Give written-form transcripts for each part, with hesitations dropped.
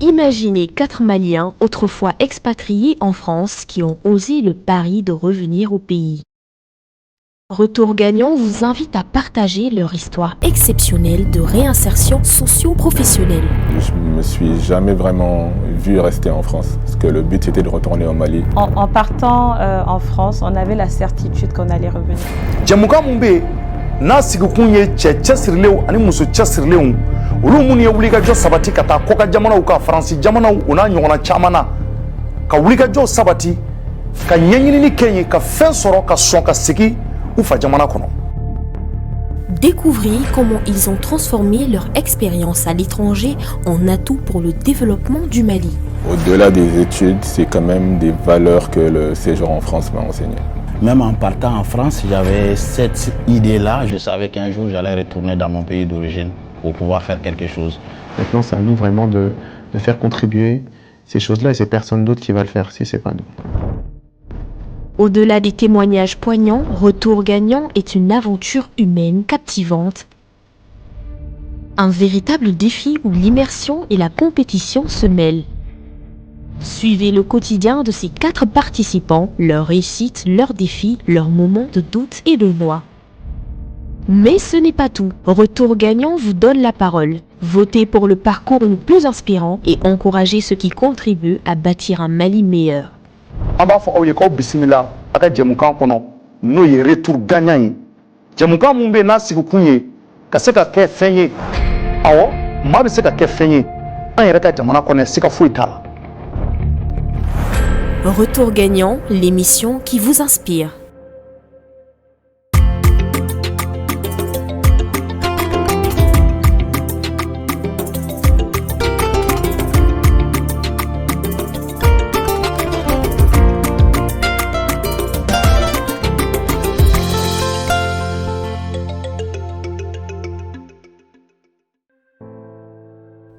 Imaginez 4 Maliens, autrefois expatriés en France, qui ont osé le pari de revenir au pays. Retour Gagnant vous invite à partager leur histoire exceptionnelle de réinsertion socio-professionnelle. Je ne me suis jamais vraiment vu rester en France, parce que le but était de retourner au Mali. En partant en France, on avait la certitude qu'on allait revenir. Jamuka Mumbe, n'a sigukun ye cɛ cɛsirilenw ani muso cɛsirilenw olu minnu ye wulikajɔ sabati ka taa kɔka jamanaw ka faransi jamanaw o n'a ɲɔgɔnna caman na ka wulikajɔ sabati ka ɲɛɲinini kɛ yen ka fɛn sɔrɔ ka sɔn ka segin u fa jamana kɔnɔ. Découvrez comment ils ont transformé leur expérience à l'étranger en atout pour le développement du Mali. Au-delà des études, c'est quand même des valeurs que le séjour en France m'a enseigné. Même en partant en France, j'avais cette idée-là. Je savais qu'un jour, j'allais retourner dans mon pays d'origine pour pouvoir faire quelque chose. Maintenant, c'est à nous vraiment de faire contribuer ces choses-là et c'est personne d'autre qui va le faire si c'est pas nous. Au-delà des témoignages poignants, Retour Gagnant est une aventure humaine captivante. Un véritable défi où l'immersion et la compétition se mêlent. Suivez le quotidien de ces 4 participants, leurs réussites, leurs défis, leurs moments de doute et de joie. Mais ce n'est pas tout. Retour Gagnant vous donne la parole. Votez pour le parcours le plus inspirant et encouragez ceux qui contribuent à bâtir un Mali meilleur. An b'a fɔ aw ye k'aw bisimila a ka jɛmukan kɔnɔ n'o ye Retour Gagnant ye. Jɛmukan mun bɛ yen n'a sigikun ye ka se ka kɛ fɛn ye. Awɔ, maa bɛ se ka kɛ fɛn ye. An yɛrɛ ka jamana kɔnɔ siga foyi t'a la. Retour Gagnant, l'émission qui vous inspire.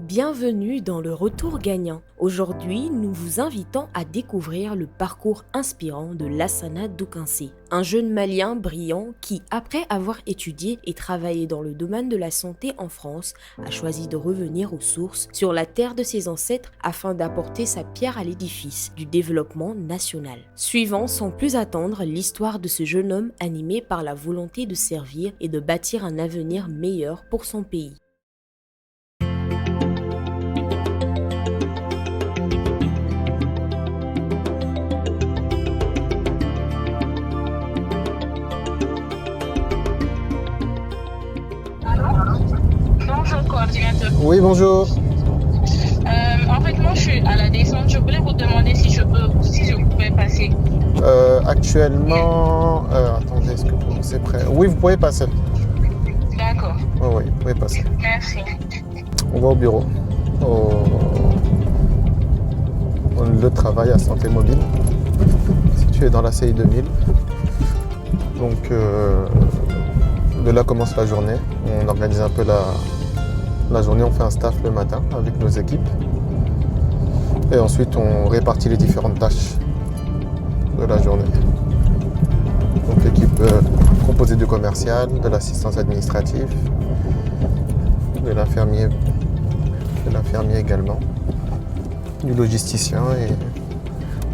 Bienvenue dans le Retour Gagnant. Aujourd'hui, nous vous invitons à découvrir le parcours inspirant de Lassana Doukansé, un jeune Malien brillant qui, après avoir étudié et travaillé dans le domaine de la santé en France, a choisi de revenir aux sources sur la terre de ses ancêtres afin d'apporter sa pierre à l'édifice du développement national. Suivons sans plus attendre l'histoire de ce jeune homme animé par la volonté de servir et de bâtir un avenir meilleur pour son pays. Bonjour coordinateur. Oui, bonjour. En fait, moi je suis à la descente. Je voulais vous demander si je pouvais passer. Actuellement, attendez, est-ce que c'est prêt? Oui, vous pouvez passer. D'accord. Oui, vous pouvez passer. Merci. On va au bureau. Au lieu de travail à Santé Mobile, situé dans la CI 2000. Donc, de là commence la journée. On organise un peu la journée, on fait un staff le matin avec nos équipes. Et ensuite, on répartit les différentes tâches de la journée. Donc, l'équipe composée du commercial, de l'assistance administrative, de l'infirmier également, du logisticien. Et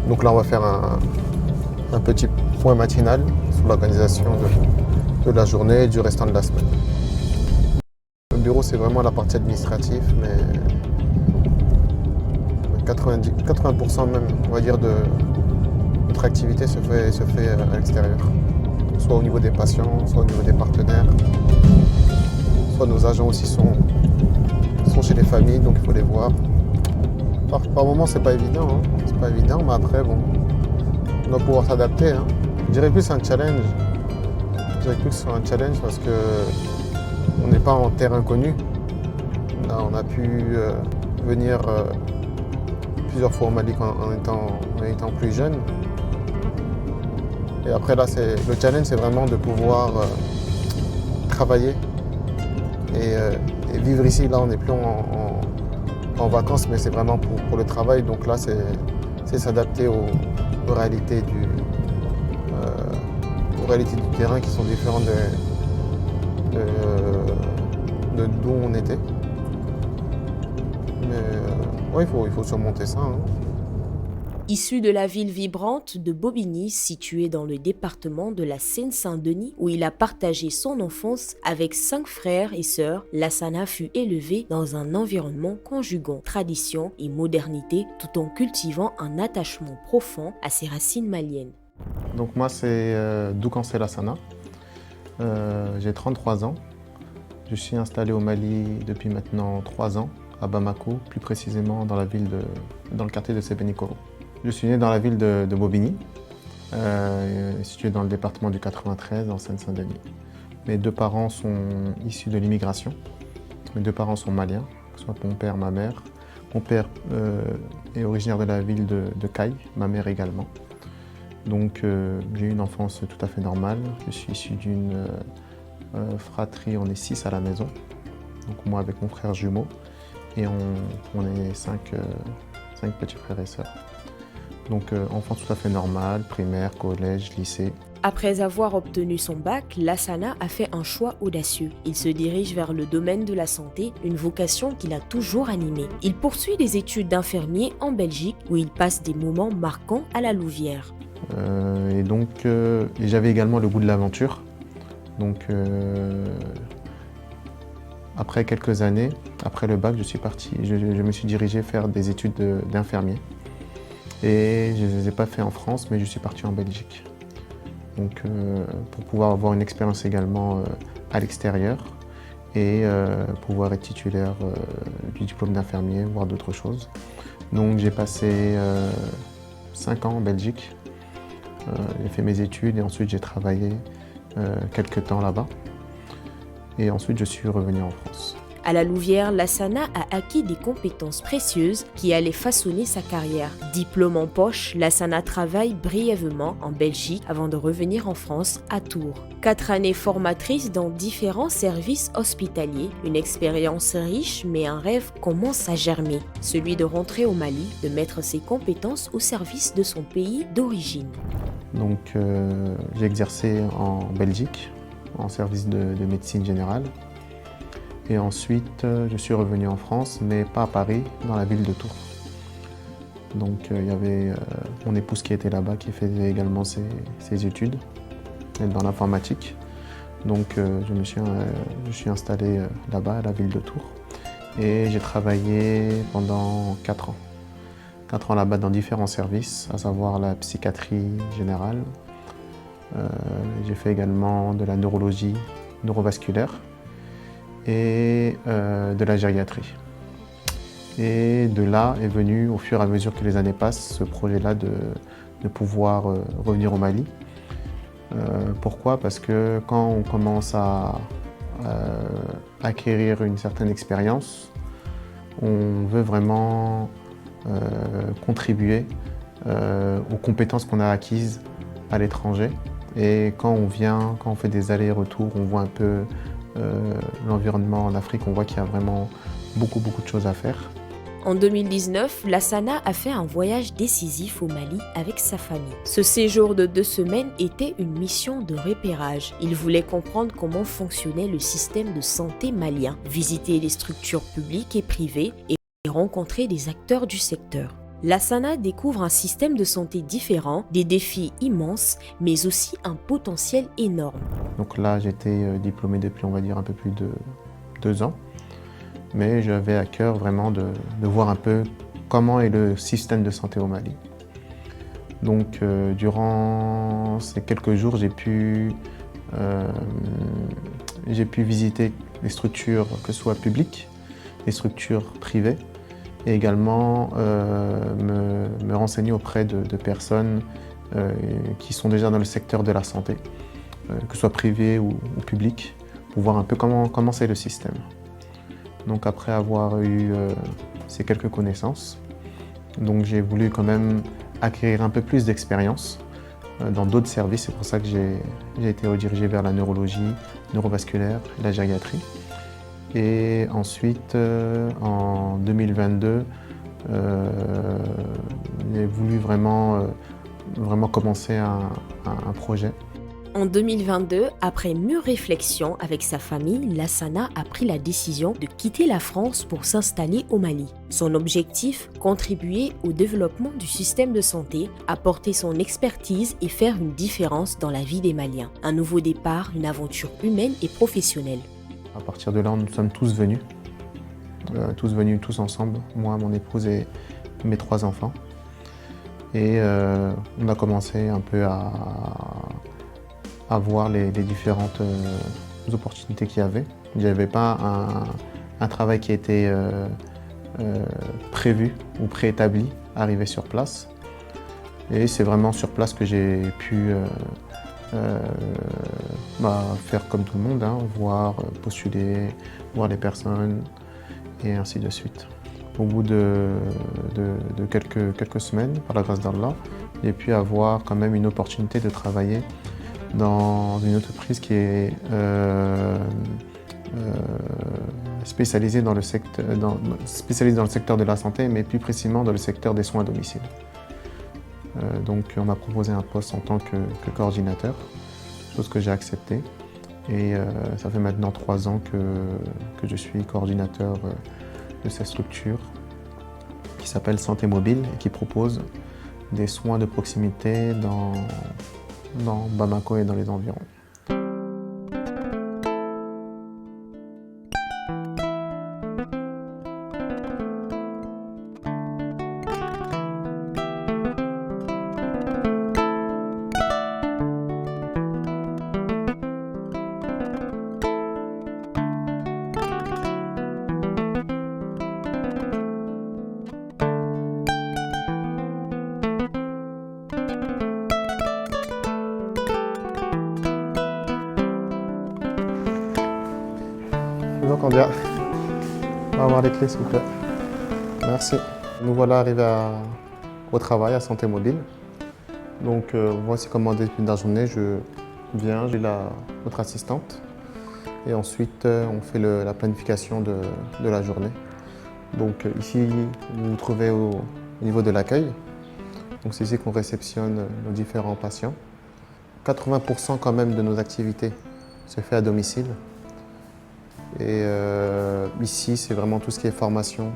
donc là, on va faire un petit point matinal sur l'organisation de la journée et du restant de la semaine. Le bureau, c'est vraiment la partie administrative, mais 80% même, on va dire, de notre activité se fait à l'extérieur. Soit au niveau des patients, soit au niveau des partenaires, soit nos agents aussi sont chez les familles, donc il faut les voir. Par moments, c'est pas évident, mais après, bon, on doit pouvoir s'adapter. Je dirais plus un challenge. Je dirais plus que ce soit un challenge parce que on n'est pas en terre inconnue. Là, on a pu venir plusieurs fois au Mali en étant plus jeune. Et après là, le challenge, c'est vraiment de pouvoir travailler et vivre ici. Là, on n'est plus en vacances, mais c'est vraiment pour le travail. Donc là, c'est s'adapter aux réalités du terrain qui sont différentes de d'où on était. Mais Ouais, il faut surmonter ça. Hein. Issu de la ville vibrante de Bobigny, située dans le département de la Seine-Saint-Denis, où il a partagé son enfance avec 5 frères et sœurs, Lassana fut élevé dans un environnement conjuguant tradition et modernité, tout en cultivant un attachement profond à ses racines maliennes. Donc moi, c'est Doukansé Lassana. J'ai 33 ans. Je suis installé au Mali depuis maintenant 3 ans, à Bamako, plus précisément dans le quartier de Sébenikoro. Je suis né dans la ville de Bobigny, située dans le département du 93, en Seine-Saint-Denis. Mes 2 parents sont issus de l'immigration. Mes 2 parents sont maliens, que ce soit mon père, ma mère. Mon père est originaire de la ville de Caille, ma mère également. Donc j'ai eu une enfance tout à fait normale. Je suis issu d'une fratrie, on est 6 à la maison. Donc moi avec mon frère jumeau. Et on est 5 petits frères et sœurs. Donc enfance tout à fait normale, primaire, collège, lycée. Après avoir obtenu son bac, Lassana a fait un choix audacieux. Il se dirige vers le domaine de la santé, une vocation qu'il a toujours animée. Il poursuit des études d'infirmier en Belgique, où il passe des moments marquants à la Louvière. Et donc j'avais également le goût de l'aventure. Donc après quelques années, après le bac, je me suis dirigé faire des études d'infirmier. Et je ne les ai pas fait en France, mais je suis parti en Belgique. Donc pour pouvoir avoir une expérience également à l'extérieur et pouvoir être titulaire du diplôme d'infirmier, voire d'autres choses. Donc j'ai passé 5 ans en Belgique. J'ai fait mes études et ensuite j'ai travaillé quelques temps là-bas. Et ensuite je suis revenu en France. À la Louvière, Lassana a acquis des compétences précieuses qui allaient façonner sa carrière. Diplôme en poche, Lassana travaille brièvement en Belgique avant de revenir en France, à Tours. 4 années formatrices dans différents services hospitaliers, une expérience riche mais un rêve commence à germer, celui de rentrer au Mali, de mettre ses compétences au service de son pays d'origine. Donc j'ai exercé en Belgique, en service de médecine générale. Et ensuite, je suis revenu en France, mais pas à Paris, dans la ville de Tours. Donc il y avait mon épouse qui était là-bas, qui faisait également ses études dans l'informatique. Donc je suis installé là-bas, à la ville de Tours. Et j'ai travaillé pendant 4 ans. 4 ans là-bas dans différents services, à savoir la psychiatrie générale. J'ai fait également de la neurologie neurovasculaire et de la gériatrie. Et de là est venu, au fur et à mesure que les années passent, ce projet-là de pouvoir revenir au Mali. Pourquoi? Parce que quand on commence à acquérir une certaine expérience, on veut vraiment contribuer aux compétences qu'on a acquises à l'étranger. Et quand on fait des allers-retours, on voit un peu l'environnement en Afrique, on voit qu'il y a vraiment beaucoup de choses à faire. En 2019, Lassana a fait un voyage décisif au Mali avec sa famille. Ce séjour de 2 semaines était une mission de repérage. Il voulait comprendre comment fonctionnait le système de santé malien, visiter les structures publiques et privées et rencontrer des acteurs du secteur. Lassana découvre un système de santé différent, des défis immenses, mais aussi un potentiel énorme. Donc là, j'étais diplômé depuis, on va dire, un peu plus de 2 ans. Mais j'avais à cœur vraiment de voir un peu comment est le système de santé au Mali. Donc durant ces quelques jours, j'ai pu visiter les structures, que ce soit publiques, les structures privées, et également me renseigner auprès de personnes qui sont déjà dans le secteur de la santé, que ce soit privé ou public, pour voir un peu comment c'est le système. Donc après avoir eu ces quelques connaissances, donc j'ai voulu quand même acquérir un peu plus d'expérience dans d'autres services. C'est pour ça que j'ai été redirigé vers la neurologie, neurovasculaire et la gériatrie. Et ensuite, en 2022, j'ai voulu vraiment commencer un projet. En En 2022, après mûre réflexion avec sa famille, Lassana a pris la décision de quitter la France pour s'installer au Mali. Son objectif, contribuer au développement du système de santé, apporter son expertise et faire une différence dans la vie des Maliens. Un nouveau départ, une aventure humaine et professionnelle. À partir de là, nous sommes tous venus tous ensemble, moi, mon épouse et mes 3 enfants. Et on a commencé un peu à voir les différentes opportunités qu'il y avait. Il n'y avait pas un travail qui était prévu ou préétabli, arrivé sur place. Et c'est vraiment sur place que j'ai pu faire comme tout le monde, voir, postuler, voir les personnes et ainsi de suite. Au bout de quelques semaines, par la grâce d'Allah, j'ai pu avoir quand même une opportunité de travailler dans une entreprise qui est spécialisée dans le secteur de la santé, mais plus précisément dans le secteur des soins à domicile. Donc on m'a proposé un poste en tant que coordinateur, chose que j'ai acceptée. Et ça fait maintenant 3 ans que je suis coordinateur de cette structure qui s'appelle Santé Mobile et qui propose des soins de proximité dans Bamako et dans les environs. On va avoir les clés, s'il vous plaît. Merci. Nous voilà arrivés au travail, à Santé Mobile. Donc, voici comment début de la journée, je viens, j'ai notre assistante. Et ensuite, on fait la planification de la journée. Donc, ici, vous vous trouvez au niveau de l'accueil. Donc, c'est ici qu'on réceptionne nos différents patients. 80% quand même de nos activités se fait à domicile. Et ici, c'est vraiment tout ce qui est formation,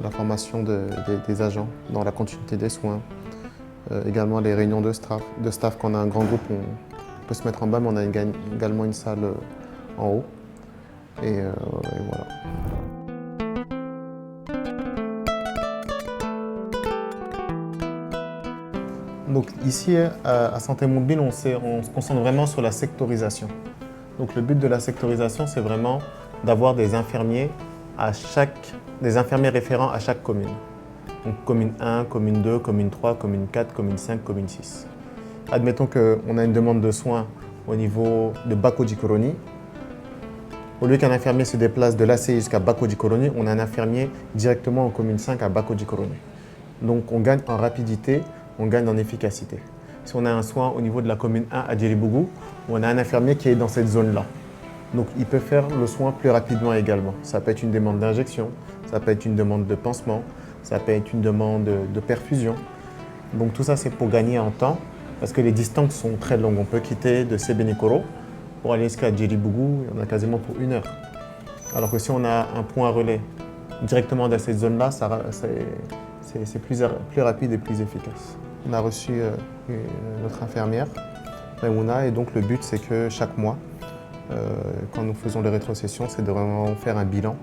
la formation des agents dans la continuité des soins. Également les réunions de staff, quand on a un grand groupe, on peut se mettre en bas, mais on a également une salle en haut. Et voilà. Donc ici, à Santé Mobile, on se concentre vraiment sur la sectorisation. Donc le but de la sectorisation, c'est vraiment d'avoir des infirmiers référents à chaque commune. Donc commune 1, commune 2, commune 3, commune 4, commune 5, commune 6. Admettons qu'on a une demande de soins au niveau de Bako-Djikoroni. Au lieu qu'un infirmier se déplace de l'ACI jusqu'à Bako-Djikoroni, on a un infirmier directement en commune 5 à Bako-Djikoroni. Donc on gagne en rapidité, on gagne en efficacité. Si on a un soin au niveau de la commune 1 à Djeribougou, on a un infirmier qui est dans cette zone-là. Donc il peut faire le soin plus rapidement également. Ça peut être une demande d'injection, ça peut être une demande de pansement, ça peut être une demande de perfusion. Donc tout ça, c'est pour gagner en temps, parce que les distances sont très longues. On peut quitter de Sébenikoro pour aller jusqu'à Djeribougou, on a quasiment pour 1 heure. Alors que si on a un point relais directement dans cette zone-là, c'est plus rapide et plus efficace. On a reçu notre infirmière, Maimouna, et donc le but, c'est que chaque mois, quand nous faisons les rétrocessions, c'est de vraiment faire un bilan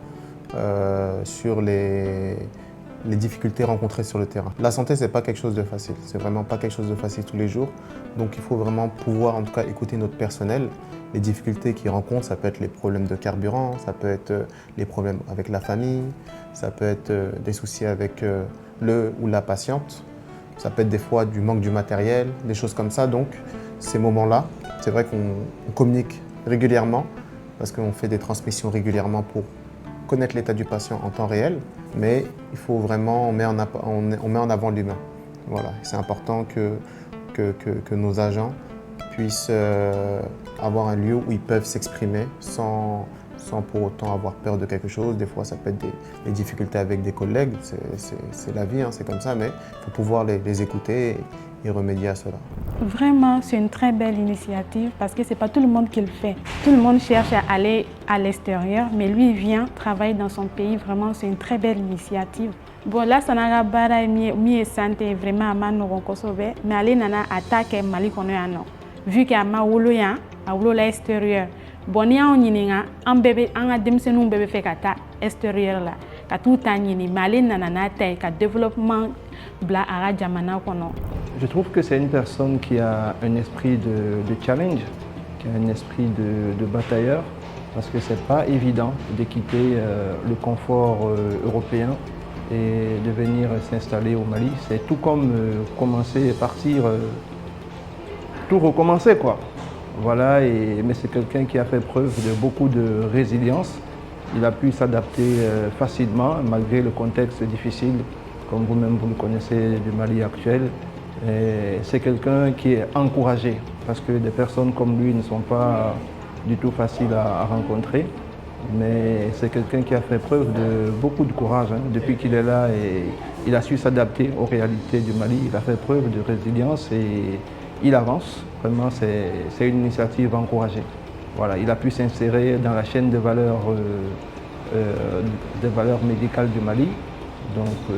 sur les difficultés rencontrées sur le terrain. La santé, c'est pas quelque chose de facile, c'est vraiment pas quelque chose de facile tous les jours. Donc il faut vraiment pouvoir, en tout cas, écouter notre personnel. Les difficultés qu'ils rencontrent, ça peut être les problèmes de carburant, ça peut être les problèmes avec la famille, ça peut être des soucis avec le ou la patiente. Ça peut être des fois du manque du matériel, des choses comme ça. Donc, ces moments-là, c'est vrai qu'on communique régulièrement parce qu'on fait des transmissions régulièrement pour connaître l'état du patient en temps réel. Mais il faut vraiment, on met en avant l'humain. Voilà, c'est important que nos agents puissent avoir un lieu où ils peuvent s'exprimer sans pour autant avoir peur de quelque chose. Des fois, ça peut être des difficultés avec des collègues, c'est la vie, c'est comme ça, mais il faut pouvoir les écouter et remédier à cela. Vraiment, c'est une très belle initiative parce que ce n'est pas tout le monde qui le fait. Tout le monde cherche à aller à l'extérieur, mais lui, il vient travailler dans son pays. Vraiment, c'est une très belle initiative. Bon, là, ça n'a pas de santé vraiment à Manoron Kosovo, mais aller nana attaque Mali konoyano. Vu qu'il y a Maoulo ya, à l'extérieur. Bon, ni on y a un bébé, un ademsenou bébé fait kata extérieur là, ka tout tanyini, Mali nana tay ka développement bla ara jamana kono. Je trouve que c'est une personne qui a un esprit de challenge, qui a un esprit de batailleur, parce que c'est pas évident de quitter le confort européen et de venir s'installer au Mali. C'est tout comme commencer, partir, tout recommencer quoi. Voilà, mais c'est quelqu'un qui a fait preuve de beaucoup de résilience. Il a pu s'adapter facilement malgré le contexte difficile, comme vous-même vous le connaissez du Mali actuel. C'est quelqu'un qui est encouragé parce que des personnes comme lui ne sont pas du tout faciles à rencontrer. Mais c'est quelqu'un qui a fait preuve de beaucoup de courage depuis qu'il est là et il a su s'adapter aux réalités du Mali. Il a fait preuve de résilience et il avance. Vraiment, c'est une initiative encouragée. Voilà, il a pu s'insérer dans la chaîne de valeurs médicales du Mali. Donc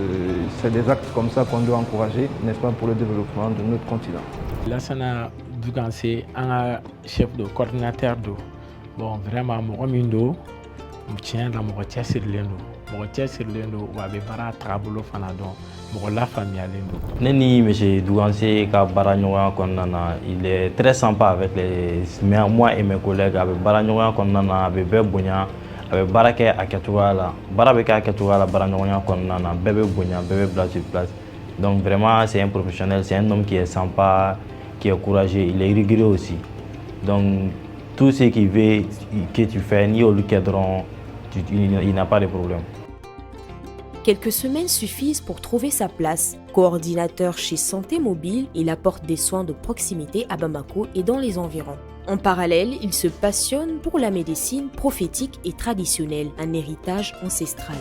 c'est des actes comme ça qu'on doit encourager, n'est-ce pas, pour le développement de notre continent. Lassana Dougansé, un chef de coordinateur d'eau. Bon, vraiment, mon mindo, je tiens dans mon retien sur l'endo. Mon retien sur l'endo, ou avec bara trabolo fanadon, mon la famille à l'endo. Neni, M. Dougansé, il est très sympa avec moi et mes collègues. Avec Baragnoa, avec Bebonia. Avec Barake à Ketouala, Barabeka à Ketouala, Baranoya, Konana, Bébé Bounia, Bébé Place. Donc vraiment, c'est un professionnel, c'est un homme qui est sympa, qui est courageux, il est rigoureux aussi. Donc tout ce qu'il veut que tu fais, ni au cadron, il n'a pas de problème. Quelques semaines suffisent pour trouver sa place. Coordinateur chez Santé Mobile, il apporte des soins de proximité à Bamako et dans les environs. En parallèle, il se passionne pour la médecine prophétique et traditionnelle, un héritage ancestral.